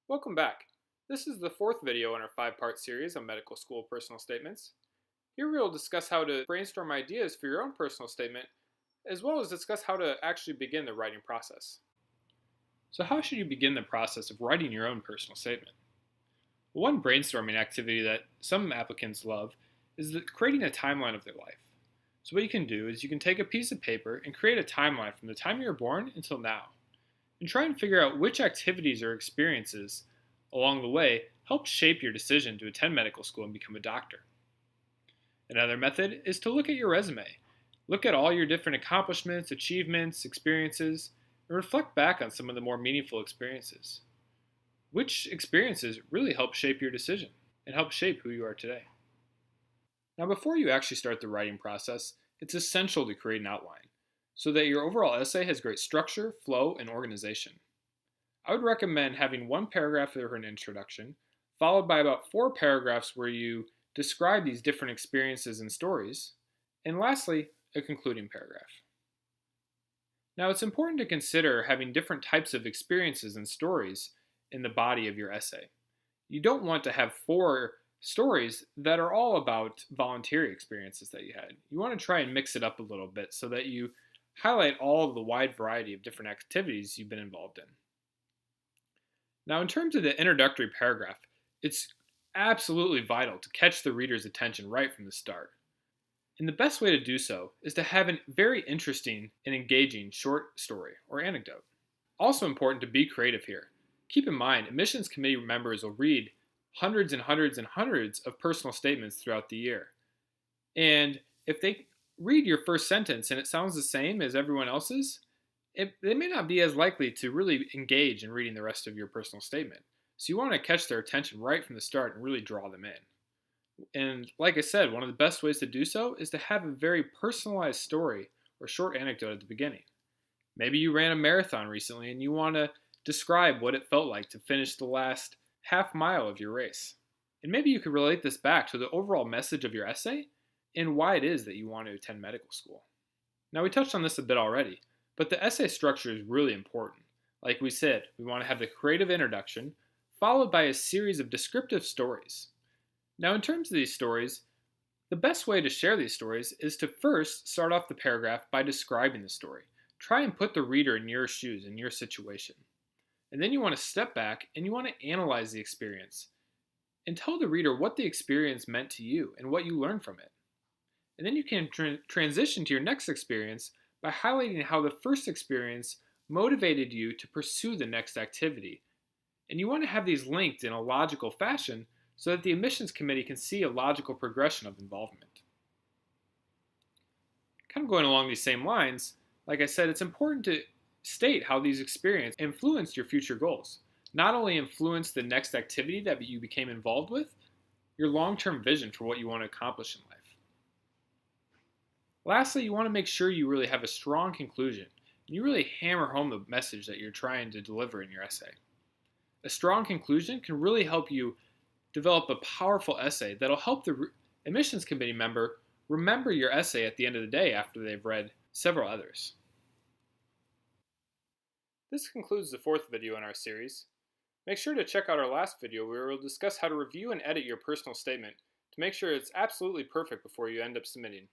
Welcome back. This is the fourth video in our five-part series on medical school personal statements. Here we will discuss how to brainstorm ideas for your own personal statement, as well as discuss how to actually begin the writing process. So how should you begin the process of writing your own personal statement? One brainstorming activity that some applicants love is creating a timeline of their life. So what you can do is you can take a piece of paper and create a timeline from the time you were born until now, and try and figure out which activities or experiences along the way helped shape your decision to attend medical school and become a doctor. Another method is to look at your resume. Look at all your different accomplishments, achievements, experiences, and reflect back on some of the more meaningful experiences. Which experiences really help shape your decision and help shape who you are today? Now, before you actually start the writing process, it's essential to create an outline so that your overall essay has great structure, flow, and organization. I would recommend having one paragraph for an introduction, followed by about 4 paragraphs where you describe these different experiences and stories, and lastly, a concluding paragraph. Now, it's important to consider having different types of experiences and stories in the body of your essay. You don't want to have 4 stories that are all about voluntary experiences that you had. You want to try and mix it up a little bit so that you highlight all of the wide variety of different activities you've been involved in. Now, in terms of the introductory paragraph, it's absolutely vital to catch the reader's attention right from the start. And the best way to do so is to have a very interesting and engaging short story or anecdote. Also important to be creative here. Keep in mind, admissions committee members will read hundreds and hundreds and hundreds of personal statements throughout the year. And if they read your first sentence and it sounds the same as everyone else's, they may not be as likely to really engage in reading the rest of your personal statement. So you want to catch their attention right from the start and really draw them in. And like I said, one of the best ways to do so is to have a very personalized story or short anecdote at the beginning. Maybe you ran a marathon recently and you want to describe what it felt like to finish the last half mile of your race. And maybe you could relate this back to the overall message of your essay and why it is that you want to attend medical school. Now, we touched on this a bit already, but the essay structure is really important. Like we said, we want to have the creative introduction, followed by a series of descriptive stories. Now, in terms of these stories, the best way to share these stories is to first start off the paragraph by describing the story. Try and put the reader in your shoes, in your situation. And then you want to step back and you want to analyze the experience and tell the reader what the experience meant to you and what you learned from it. And then you can transition to your next experience by highlighting how the first experience motivated you to pursue the next activity. And you want to have these linked in a logical fashion so that the admissions committee can see a logical progression of involvement. Kind of going along these same lines, like I said, it's important to state how these experiences influenced your future goals. Not only influence the next activity that you became involved with, your long-term vision for what you want to accomplish in life. Lastly, you want to make sure you really have a strong conclusion and you really hammer home the message that you're trying to deliver in your essay. A strong conclusion can really help you develop a powerful essay that'll help the admissions committee member remember your essay at the end of the day after they've read several others. This concludes the 4th video in our series. Make sure to check out our last video where we'll discuss how to review and edit your personal statement to make sure it's absolutely perfect before you end up submitting.